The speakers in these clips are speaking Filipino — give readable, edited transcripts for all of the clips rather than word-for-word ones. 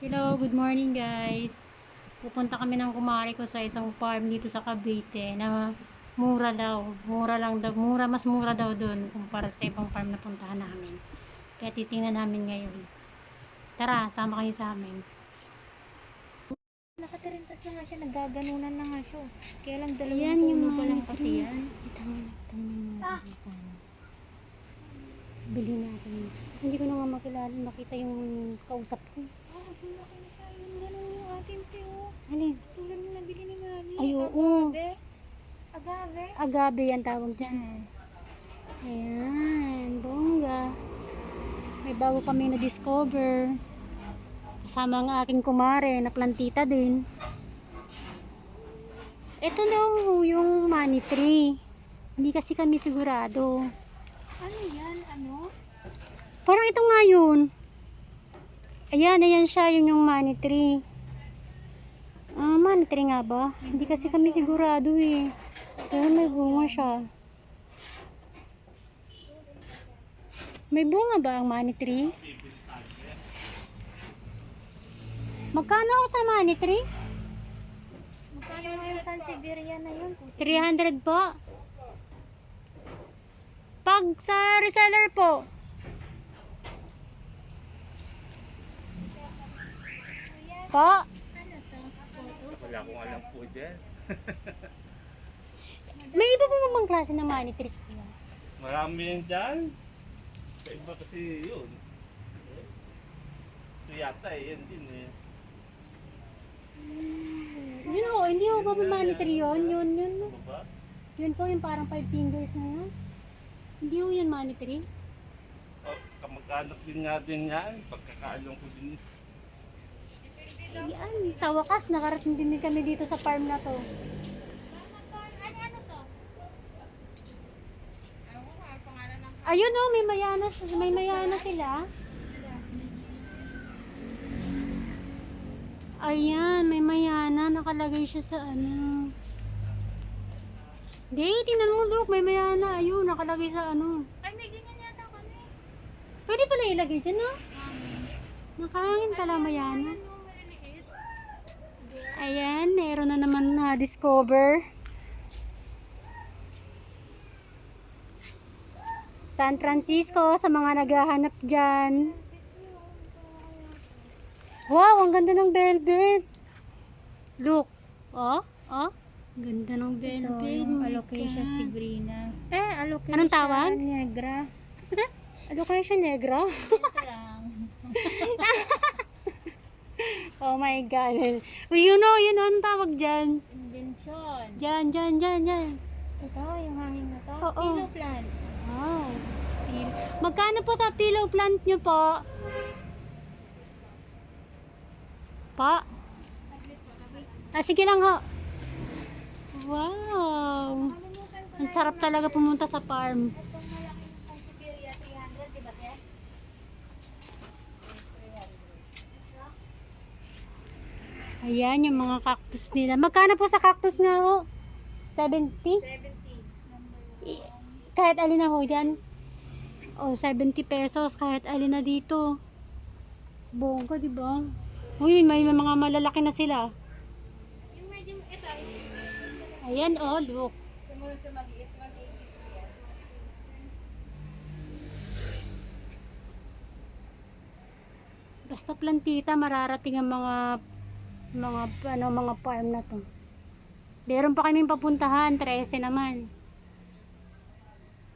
Hello, good morning guys. Pupunta kami ng kumari ko sa isang farm dito sa Cavite na mura daw. Mura lang daw. Mas mura daw doon kumpara sa ibang farm na puntahan namin. Kaya titingnan namin ngayon. Tara, sama kayo sa amin. Nakatirintas na nga siya, naggaganunan na nga siya. Kaya lang Ayan, dalawang yung puno pa lang mga kasi tree. yan. Bili natin. Kasi hindi ko na nga makita yung kausap ko. Laki na siya. Yung ganun yung ating tiyo. Alin? Tulad yung nabili ni Mami. Ay, oo. Agave. Agave yan tawag dyan. Ayan, bongga. May bago kami na-discover. Kasama ang aking kumare na plantita din. Ito daw yung money tree. Hindi kasi kami sigurado. Ano yan? Ano? Parang ito nga yun. Ayan siya. Yun yung money tree. Money tree nga ba? Hindi kasi kami sigurado eh. Pero may bunga siya. May bunga ba ang money tree? Magkano ako sa money tree? Magkano na yung San Siberia na yun? 300 po. Pag sa reseller po. Po? Ano to? Photos? Wala akong alam po dyan. May iba pa bang klase ng money tree? Marami yan dyan. Sa iba kasi yun. Ito yata yan din eh. Yun o, hindi o ba money tree yun? Yun. Ano ba? Yun po yung parang 5 fingers na yun. Hindi o yan money tree. Oh, kamag-anak din nga din yan. Pagkakaalong ko din. Yan, sa wakas nakarating din kami dito sa farm na to. Ano to? Ayun o, may mayana sila. Ayan, may mayana, nakalagay siya sa ano. Di, tingnan mo look, may mayana, ayun, nakalagay sa ano. Ay, may ganyan yata kami. Pwede pala ilagay dyan no? Nakahangin pala mayana. Ano, maliliit? Ayan, meron na naman na discover. San Francisco, sa mga naghahanap dyan. Wow, ang ganda ng velvet. Look. Oh. Ganda ng velvet. Yung Oh my alocasia God. sibrina. Alocasia Anong tawag? negra. Alocasia negra. Ito lang. Oh my God. Uy, yun o, anong tawag dyan? Invention. Dyan. Ito, yung hangin na to. Oo. Pillow plant. Wow. Magkano po sa pillow plant nyo po? Pa? Sige lang ho. Wow. Kalimutan ko Ang sarap talaga pumunta sa farm. itong malaking San Siberia 300, di ba, te? Ayan yung mga cactus nila. Magkano po sa cactus nga ho? 70? 70. Kahit alin na ho dyan? O, 70 pesos kahit alin na dito. Bongga, di ba? Uy, may mga malalaki na sila. Yung medyo, ito, Ayan, oh, look. sumunod sa maliit, 180 yan. Basta plantita, mararating ang mga farm na to. Meron pa kaming papuntahan, 13 naman.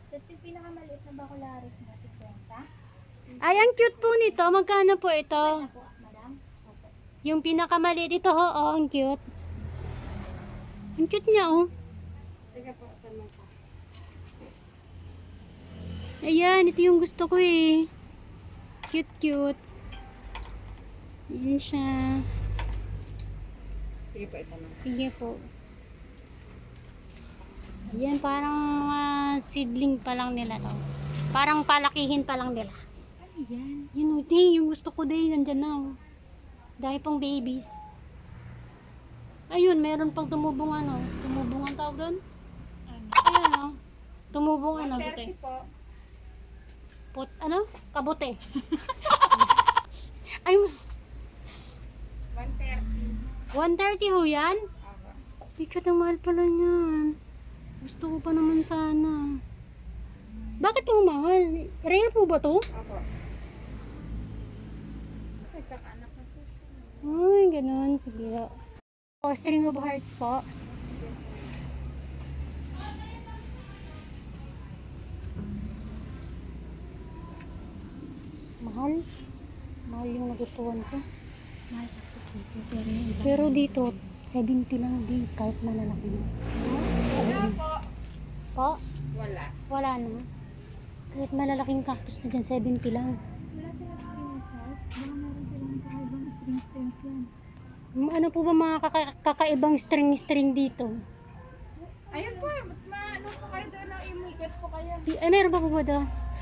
Tapos yung pinakamaliit na bacularis mo, 50. Ay, ang cute po nito. Magkano po ito? Ako, madam? Opo. Yung pinakamaliit ito, oh, ang cute. Ang cute niya, oh. Teka po, ito naman po. Ayan, ito yung gusto ko eh. Cute. Yan siya. Sige po, ito naman. Sige po. Ayan, parang seedling pa lang nila to. Parang palakihin pa lang nila. Ano yan? Yun o, yung gusto ko din, nandyan na oh. Dahil pang babies. Ayun, meron pang tumubong ano. Tumubong ang tawag doon? Ayan o. Tumubong ano, bute. 130 po. Kabote. Ay, 130 ho yan? Bigat ang mahal pala niyan. Gusto ko pa naman sana. Bakit yung mahal? Rare po ba to? Opo. Nagkakaanak na po siya. Ay, ganun. Sige ho. O, string of hearts po. Mahal. Mahal yung nagustuhan ko. Mahal ako dito, pero yung iba. Pero dito, 70 lang din kahit malalaki na. Wala po. Po? Wala. Wala na. Kahit malalaking cactus na dyan, 70 lang. Wala silang string heart. Baka meron silang kakaibang strings yan. Ano po ba mga kakaibang string dito? Ayun po, mas maano po kayo doon ang imikot po kayo. Ay, meron ba po ba daw?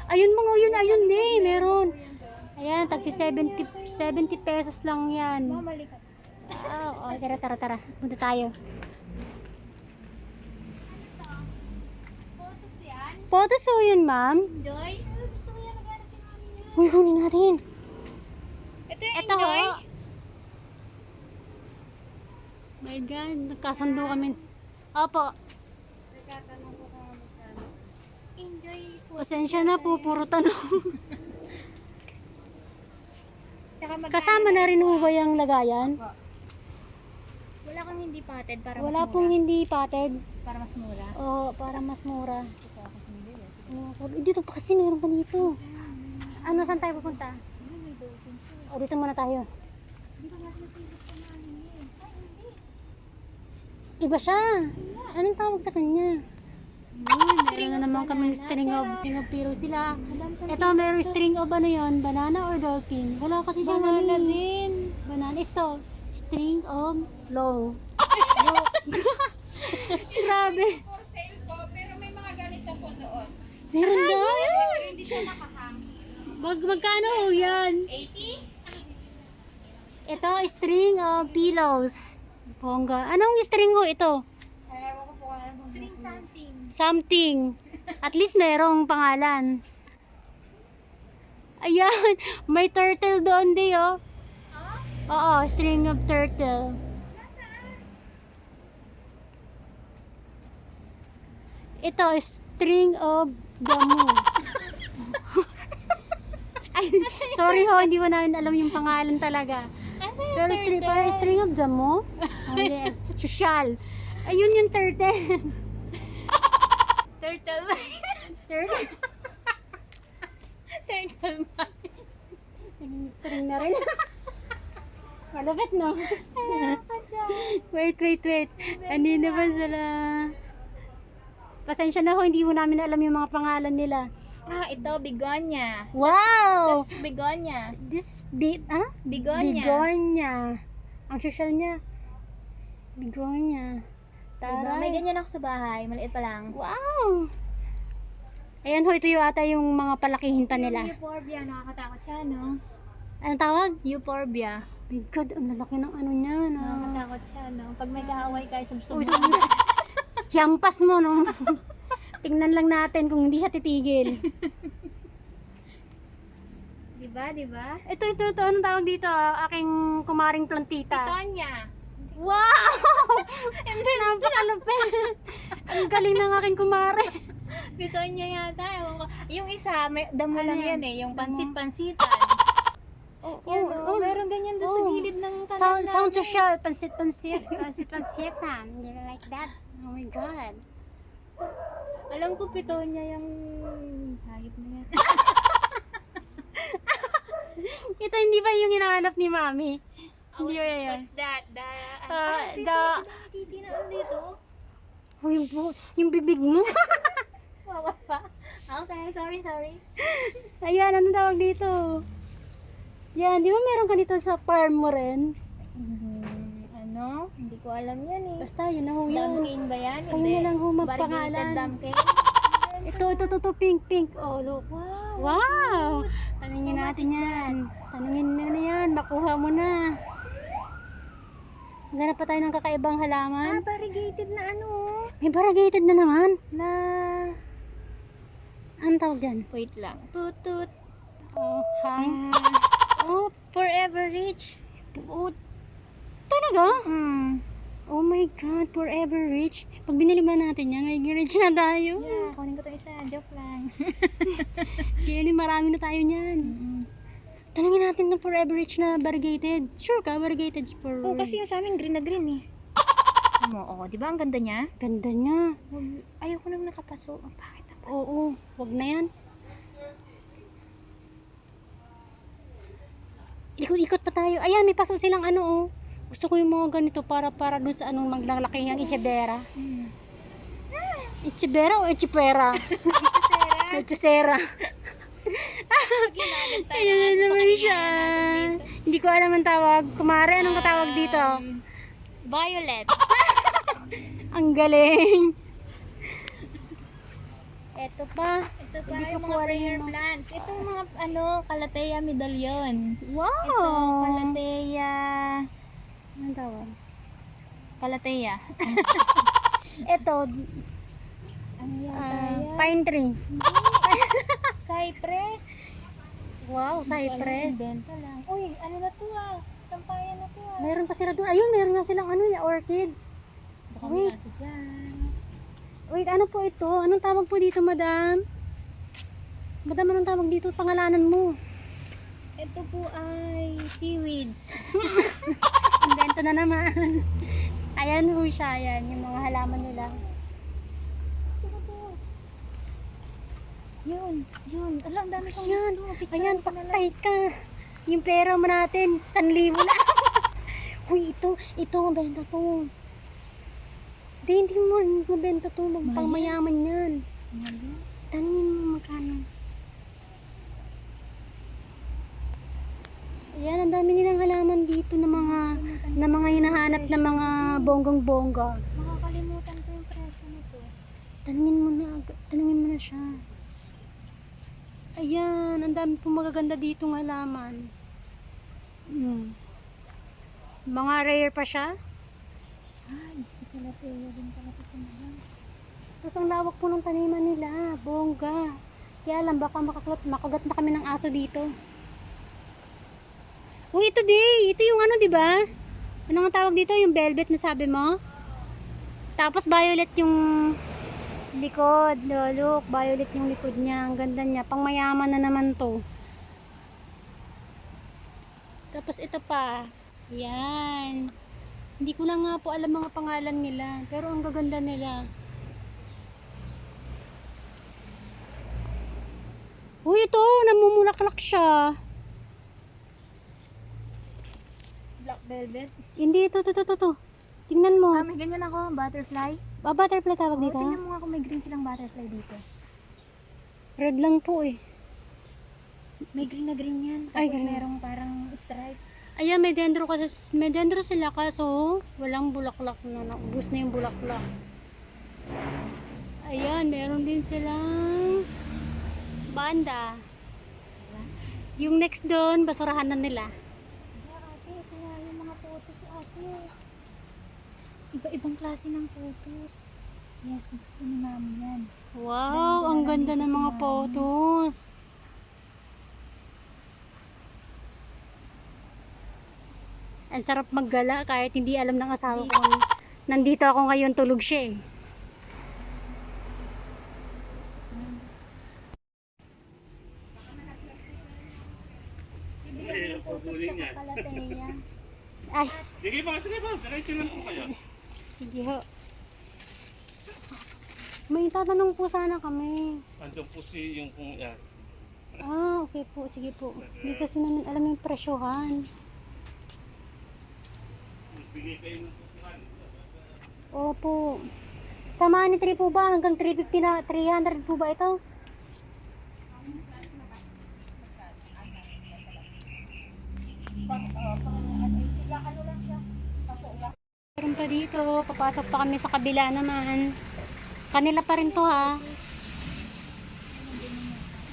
Ayun mga yun, ayun eh, meron. Ayan, tagsi 70 pesos lang yan. Mamali ka. Oh, tara. Punta tayo. Photos yan? Photos o yun, ma'am? Enjoy? Gusto ko yan. Naghanap si mami niya. Uy, kunin natin. Ito yung Ito, enjoy? oh. My God, nagkasundo kami. Opo, Nagkatanong ko kung magkano. Enjoy po. pasensya na po, puro tanong. Tsaka magkano? Kasama na rin ho ba yung lagayan? Wala kang hindi patid para Wala mas pong mura. hindi pated. Para mas mura. Oo, para mas mura. Ito ako sumili. Dito pa kasi meron pa dito. Ano, saan tayo pupunta? O, dito muna tayo. Hindi ko mas masilip pa namin yun. Ay, hindi. Iba siya. Anong tawag sa kanya? Meron na naman kaming string of pero sila. Ito, meron string of ano yun? Banana or dolphin? Wala kasi siya Banana ano eh. din. Banana. Ito, string of low. Grabe. For sale po, pero may mga ganito po doon. Meron daw? Pero hindi siya nakahang. Magkano ho yan? 80? Ito, string of pillows. Bongga. Anong string ho ito? Ewan ko po kung ano po. String something. Something. At least merong pangalan. Ayan, may turtle doon di oh. Oo, string of turtle. Ito, string of gamu. Ay, sorry ho, hindi ko namin alam yung pangalan talaga. Pero parang string of jamo? Oh, yes. Social. Ayun yung turtle. Turtle. Turtle. Turtle man. Naging string na rin. Malapit, no? Wait. Hindi na ba sila? Pasensya na ho, hindi ho namin alam yung mga pangalan nila. Ah, ito, begonia. Wow! That's begonia. This is Begonia. Begonia. Ang social niya. Begonia. Diba? Taray. May ganyan ako sa bahay. Maliit pa lang. Wow! Ayan ho, ito yung ata yung mga palakihin pa nila. Yung euphorbia, nakakatakot siya, no? Anong tawag? Euphorbia. My God, ang lalaki ng ano niya. Na. Nakakatakot siya, no? Pag may kaaway kayo, Uy, subsubong. Yampas mo, no? Tingnan lang natin kung hindi siya titigil. Diba? Ito. Anong tawag dito? Aking kumaring plantita. Tonya. Wow! Napakalupit. Ang galing ng aking kumare. Bitonya yata. Ewan ko. Yung isa, may damo Ano lang yan? yan eh. Yung pansit-pansitan. Yan, oh, meron ganyan doon sa oh. gilid ng tanan Sound namin. social. Pansit-pansitan. You like that? Oh my God. Alam ko pitonya yung hayop na yan. Ito hindi ba yung hinahanap ni Mami? Hindi ba yan? What's that? Titi na dito. Oh, yung bibig mo. Wawa pa. Okay, sorry. Ayan, ano tawag dito? Yan, di ba meron ka dito sa farm mo rin? Ano? Hindi ko alam yan eh. Basta, yun na ho yan. Dumpling ba yan? Kayo na lang ho magpangalan. Variegated dumpling? Ito, pink. Oh, look. Wow. Wow! Tanungin natin yan. Tanungin na yan. Makuha mo na. Ganap pa tayo ng kakaibang halaman. Variegated na ano? May variegated na naman. Anong tawag dyan? Wait lang. Tutut. Oh, hang. Oh, Forever Rich. Oh, talaga Talaga? Hmm. Oh my God, forever rich. Pag binili ba natin yan, may rich na tayo. Yeah, kunin ko to isa. Joke lang. Kaya marami na tayo niyan. Tanungin natin ng forever rich na variegated. Sure ka, variegated for... Oo, kasi yung sa amin green na green eh. Mo, oh, di ba ang ganda niya? Ganda niya. Ayaw ko nang nakapaso. Ang pangit ang paso. Oo, wag na yan. Ikot-ikot pa tayo. Ayan, may paso silang ano oh. Gusto ko yung mga ganito para dun sa anong maglalaki ang Echevera. Echevera o Echepera? Echesera. Ayun na naman siya. Hindi ko alam ang tawag. Kumare, anong katawag dito? Violet. Ang galing. Eto pa. Ito pa Hindi ko yung po mga alam prayer yung mga- plants. Ito yung mga Calathea medallion. Wow! Ito, Calathea. Anong tawag? Calathea. Eto, Ano yan? pine tree. Cypress. Wow, cypress. Benta lang. Uy, ano na to ah? Sampayan na to ah. Meron pa sila doon. Ayun, meron nga silang ano, orchids. Baka may aso dyan. Wait, ano po ito? Anong tawag po dito, madam? Madam, anong tawag dito? Pangalanan mo. Ito po ay seaweeds. Invento na naman. Ayan ho siya, ayan, yung mga halaman nila. Yun. Ala, ang dami kong Ayan, gusto. Picture ayan, ko na lang. paktay ka. Yung pera mo natin, 1,000 na. Huy, ito, mabenta to. Hindi mo, mabenta to, magpangmayaman yan. Tanungin mo magkano. Ayan, ang dami nilang halaman dito na mga hinahanap na mga bonggang-bongga. Makakalimutan ko yung presyo nito. Tanungin mo na siya. Ayan, ang dami pong magaganda dito ng halaman. Mga rare pa siya. Ay, si Calathea din pala ito sa mga. Tapos ang lawak po ng taniman nila, bongga. Kaya lang, baka makagat na kami ng aso dito. Uy, ito ito yung ano, di ba? Ano nga tawag dito? Yung velvet na sabi mo? Tapos violet yung likod. Look, violet yung likod niya. Ang ganda niya. Pangmayaman na naman to. Tapos ito pa. Yan. Hindi ko lang nga po alam mga pangalan nila. Pero ang gaganda nila. Uy, ito. Namumulaklak siya. Black velvet. Hindi, ito. Tingnan mo. Ah, may ganyan ako, butterfly. Butterfly tawag dito? Tingnan mo nga kung may green silang butterfly dito. Red lang po eh. May green na green yan. Tapos Ay, ganun. merong parang stripe. Ayan, may dendro sila kaso walang bulaklak na. Naubos na yung bulaklak. Ayan, meron din silang banda. Yung next doon, basurahan na nila. Ate, ito nga yung mga photos ate. Iba-ibang klase ng photos. Yes, gusto ni mami yan. Wow, ang ganda ng mga photos. Ang sarap maggala kahit hindi alam ng asawa ko. Nandito ako ngayon, tulog siya eh. Ay, pagulin niya. Calathea. Ay, Sige ba, diretso lang po kayo. sige ho. May tatanong po sana kami. Andun po si yung kung yan. Ah, okay po. Sige po. Hindi kasi namin alam yung presyohan. Bigay kayo ng tutukan. Opo. Sa money tree po ba? Hanggang 350 na, 300 po ba ito? Meron pa dito. Papasok pa kami sa kabila naman. Kanila pa rin to ha.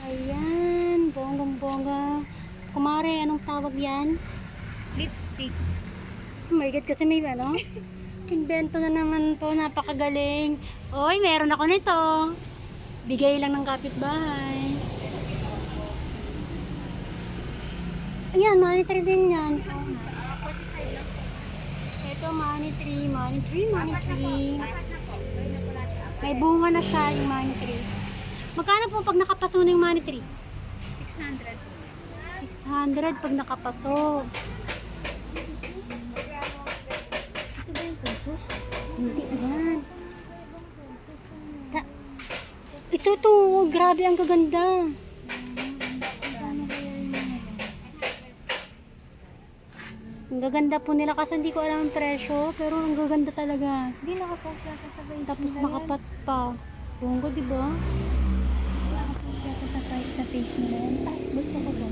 Ayan. Bonggang-bongga. Kumare, anong tawag yan? Lipstick. Oh my God, kasi may ano? Invento na naman to, napakagaling. Oy, meron ako nito. Bigay lang ng kapitbahay. Ayan, monitor din yan. Ito, money tree, money tree, money tree. May bunga na siya yung money tree. Magkano po pag nakapaso na yung money tree? 600 po. 600 pag nakapaso. Ito ba yung pusos? Hindi yan. Ito to, grabe ang kaganda. Ang gaganda po nila kasi hindi ko alam ang presyo, pero ang gaganda talaga. Hindi nakapost yata sa page Tapos nila nakapat pa. Bonggo, di ba? yan. Nakapost yata sa page nila yan. Gusto ko to.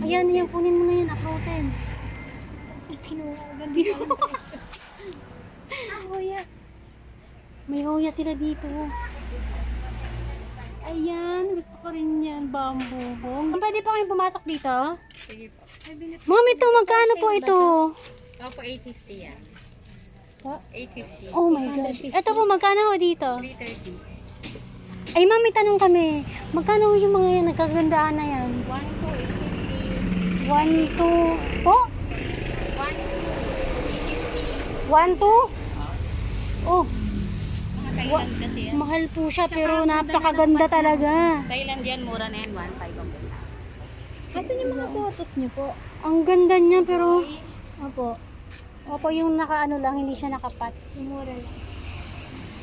Ayan, yan, kunin mo na yan, uploadin. Kinuha agad. Ah, kuya. May hoya sila dito. Ayan, gusto ko rin yan, bamboo bong. Pwede pa kayong pumasok dito? Sige po. Mami, ito, magkano po ito? Opo, 850 yan. Po? 850. Oh my gosh. Ito po, magkano ho dito? 330. Ay, mami, tanong kami. Magkano ho yung mga yan, nagkagandaan na yan? 1 to 850. 1, 2, po? 1 to 1, 2? Oh, mga Thailand kasi yan. mahal po siya, pero napakaganda talaga. Thailand yan, mura na yan. 1.5 ang ganda. Kasi yung mga photos niyo po. Ang ganda niya, pero, opo. Opo, yung nakaano lang, hindi siya nakapat. Mura lang.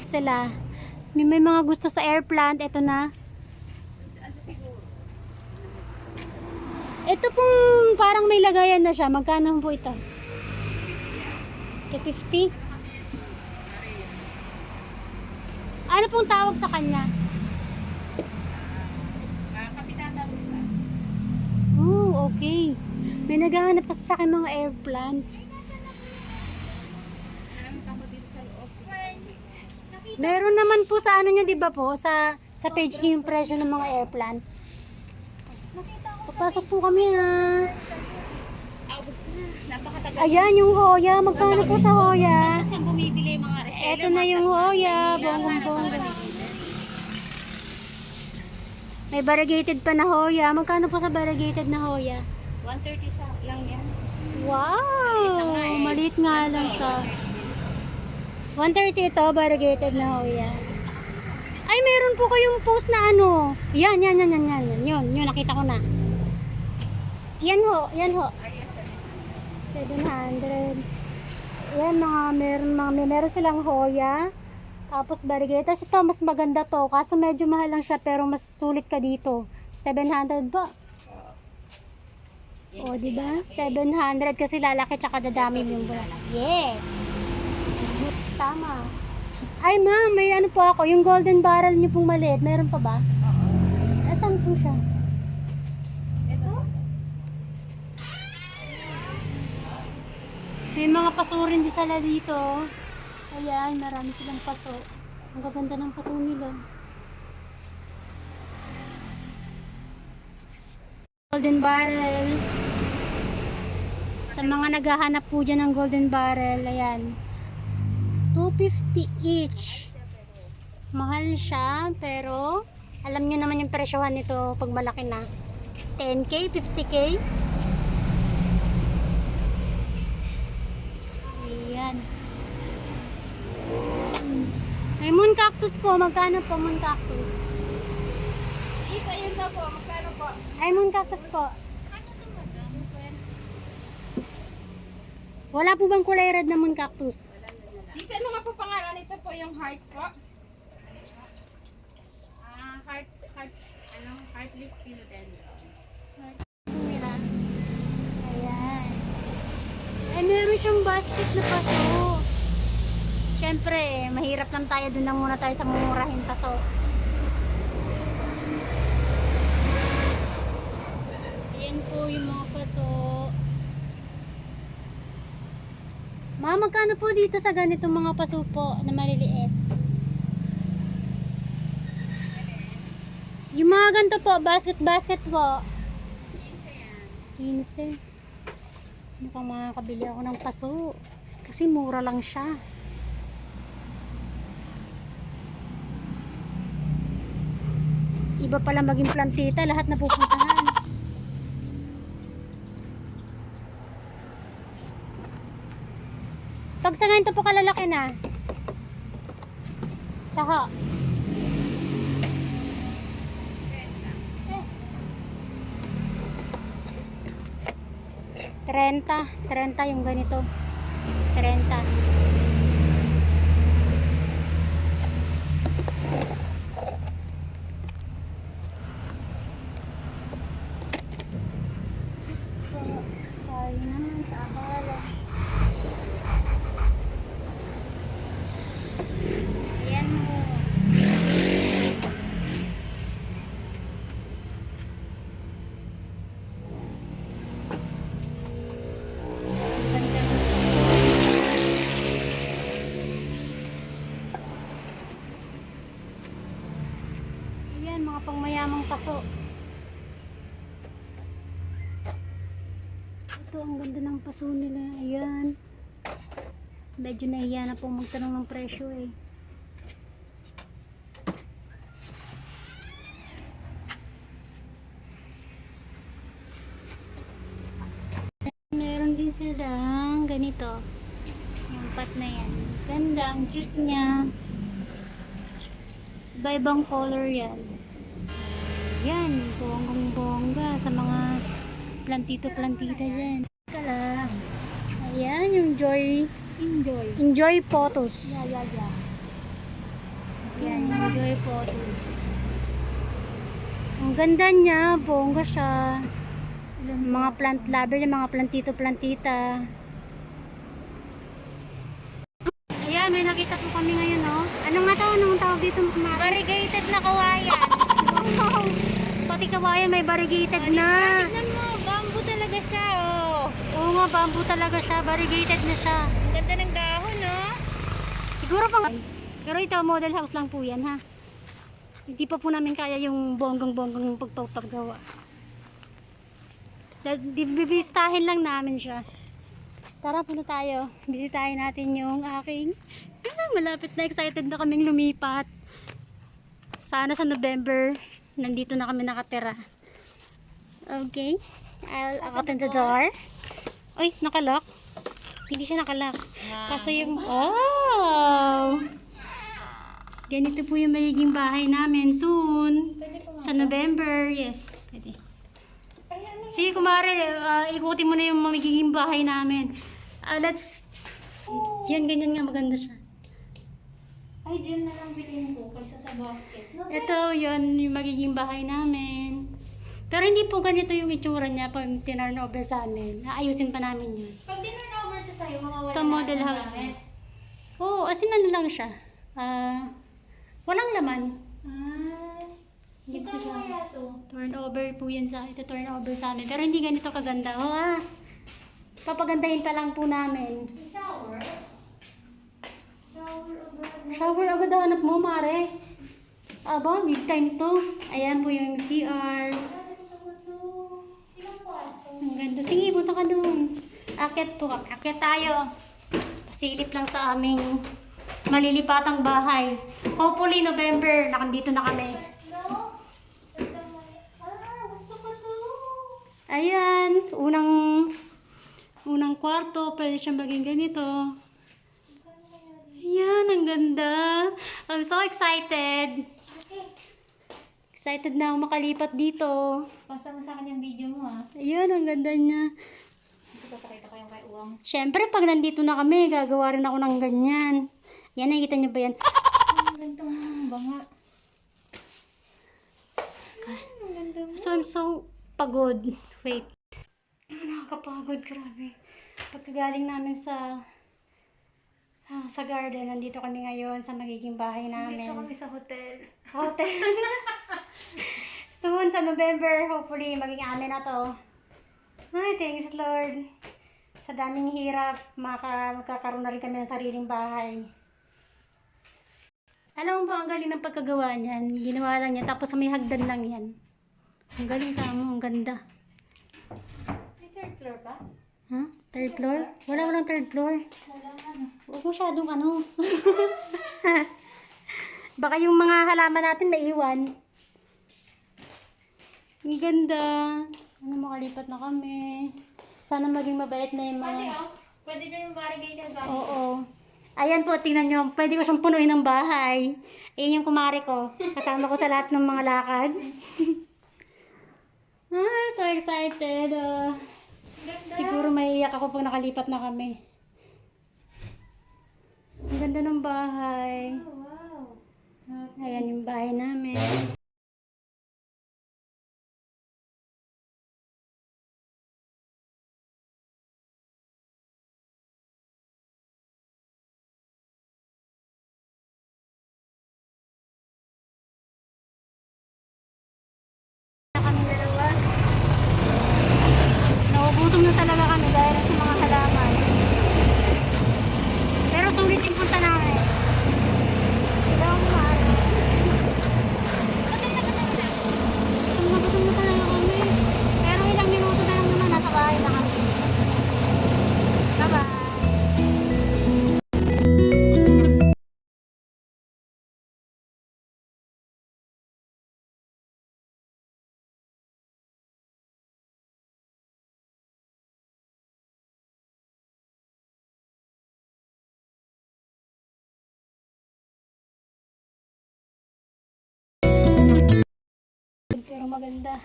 Sila. May mga gusto sa air plant, ito na. Ito pong parang may lagayan na siya. Magkano po ito? 250? Ano pong tawag sa kanya? Kapitana Rusa. Oh, okay. May naghahanap kasi sa akin mga air plant. Meron naman po sa ano nyo, di ba po? Sa page nyo yung presyo ng mga air plant. Papasok po kami ha. August na. Napakatagal. Ayan yung Hoya. Magkano po sa Hoya? Kasi ang bumibili mga resela. Ito na yung Hoya. Bonggong-bongga. May variegated pa na Hoya. Magkano po sa variegated na Hoya? 130 sa lang yan. Wow! Maliit nga lang siya. 130 ito, variegated na Hoya. Ay, meron po kayong post na ano. Yan. Yun, nakita ko na. Yan ho. 700. Yan, meron silang Hoya. Tapos variegated. Tapos ito, mas maganda to. Kaso medyo mahal lang siya, pero mas sulit ka dito. 700 ba? O, diba? 700 kasi lalaki tsaka dadami yung bulala. Yes! Tama. Ay, ma'am, may ano po ako. Yung golden barrel niyo pong maliit. Meron pa ba? Asan po siya? Ito? May mga paso rin din sila dito. Ayan, marami silang paso. Ang gaganda ng paso nila. Golden barrel. Sa mga naghahanap po dyan ng golden barrel, ayan. 250 each. Mahal siya, pero alam nyo naman yung presyohan nito pag malaki na. 10k, 50k. Ayan. May moon cactus po. Magkano po moon cactus? Isa yun na po. Magkano po? Ay, moon cactus po. Ano ito madam? Wala po bang kulay red na moon cactus? Isa ano nga po pangalan nito po yung heart po? Heart leaf philodendron. Ayan. Ay, meron siyang basket na paso. Siyempre, mahirap lang tayo. Doon lang muna tayo sa mumurahin paso. Ayan po yung mga paso. Ma, magkano po dito sa ganitong mga paso po na maliliit? Yung mga ganito po, basket po. 15. Mukhang makakabili ako ng paso. Kasi mura lang siya. Iba pala maging plantita, lahat na pupuntahan. Pag sa ganito po kalalaki na. Taho. Trenta yung ganito. 30. Sorry naman sa akala. Ayan mo. Ganda mo. Ayan, mga pangmayamang paso. Ito, ang ganda ng paso nila. Ayan. Medyo nahiya na po magtanong ng presyo eh. Meron din silang ganito. Yung pot na yan. Ganda, ang cute niya. Iba-ibang color yan. Yan, bonggang-bongga sa mga plantito-plantita dyan. Kala. Ayan, yung Enjoy photos. Yeah. Yan, enjoy photos. Ang ganda niya, bongga siya. Mga plant lover, mga plantito-plantita. Ayan, may nakita po kami ngayon, no? Anong nga to? Anong tawag dito? Variegated na kawayan. Wow! Pati kawayan may variegated na. Tignan mo, bamboo talaga siya, oh. Oo nga, bamboo talaga siya. Variegated na siya. Ang ganda ng dahon, oh. Siguro pang... Pero ito, model house lang po yan, ha? Hindi pa po namin kaya yung bonggang-bonggang pagpagawa. Bibistahin lang namin siya. Tara, punta tayo. Bisitahin natin yung aking... malapit na, excited na kaming lumipat. Sana sa November, nandito na kami nakatira. Okay. I'll open the door. Uy, nakalock. Hindi siya nakalock. Kaso yung... Oh! Ganito po yung magiging bahay namin soon. Sa November. Yes, pwede. Sige, kumare, ikutin mo na yung magiging bahay namin. Let's... Yan, ganyan nga, maganda siya. Ay, dyan na lang bilhin ko kaysa sa basket. Ito, yan yung magiging bahay namin. Pero hindi po ganito yung itsura niya pag tinurn over sa amin. Aayusin pa namin yun. Pag dinurn over to sa'yo, mawawala Ito, model ng house. gamit. Oo, as in ano lang siya. Walang laman. Ito Dito kaya siya. to? Turn over po yan sa, ito turn over sa amin. Pero hindi ganito kaganda. Papagandahin pa lang po namin. Shower? Shower over. Shower agad ang anak mo, mare. Aba, big time to. Ayan po yung CR. Ilang kwarto? Ang ganda. Sige, punta ka doon. Akyat po. Akyat tayo. Pasilip lang sa aming malilipatang bahay. Hopefully, November. Nakandito na kami. No? Gusto ko to. Ayan. Unang kwarto. Pwede siyang maging ganito. Ayan, ang ganda. I'm so excited. Okay. Excited na ako makalipat dito. Pasa mo sa akin yung video mo, ha? Ayan, ang ganda niya. Gusto ko pakita ko yung kay Uwang. Siyempre, pag nandito na kami, gagawa rin ako ng ganyan. Yan, nakikita niyo ba yan? Ang gandang banga. Ang ganda mo. So, I'm so pagod. Wait. Nakakapagod, grabe. Pagkagaling namin sa garden, nandito kami ngayon sa magiging bahay namin. Dito kami sa hotel. Sa hotel. Soon, sa November, hopefully, maging amin na to. Ay, thanks Lord. Sa daming hirap, magkakaroon na rin kami ng sariling bahay. Alam mo ba, ang galing ng pagkagawa niyan. Ginawa lang niya, tapos may hagdan lang yan. Ang galing ka mo, ang ganda. May third floor pa? Ha? Third floor? Walang third floor. Wala na. Huwag masyadong ano. Baka yung mga halaman natin maiwan. Ang ganda. Sana makalipat na kami. Sana maging mabait na yung Pwede, mga... oh. Pwede din yung variegated ba? Oo. Ayan po, tingnan nyo. Pwede ko siyang punuin ng bahay. Ayan yung kumari ko. Kasama ko sa lahat ng mga lakad. So excited. Ganda. Siguro maiiyak ako pag nakalipat na kami. Ang ganda ng bahay. Oh, wow. Ayan yung bahay namin. Kami dalawa. Nagugutom na talaga kami dahil sa mga halaman. Pero sulit yung punta namin. Hindi ako kumain. Gutom na talaga kami. Pero ilang minuto na lang naman, nasa bahay na kami. Bye-bye. Pero maganda.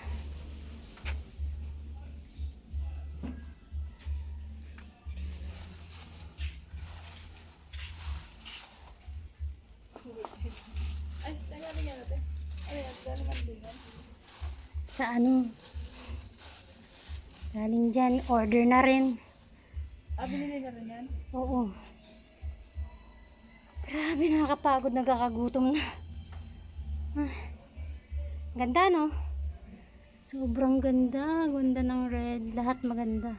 Ay, saan natin yan natin? Ano yan? Galing ang bingan? Sa ano? Galing dyan. Order na rin. Binili na rin yan? Oo. Grabe, nakakapagod. Nagkakagutom na. Ah. Ganda, no? Sobrang ganda. Ganda ng red. Lahat maganda.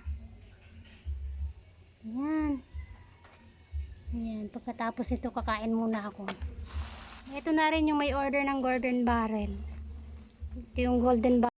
Ayan. Ayan. Pagkatapos ito, kakain muna ako. Ito na rin yung may order ng golden barrel. Ito yung golden barrel.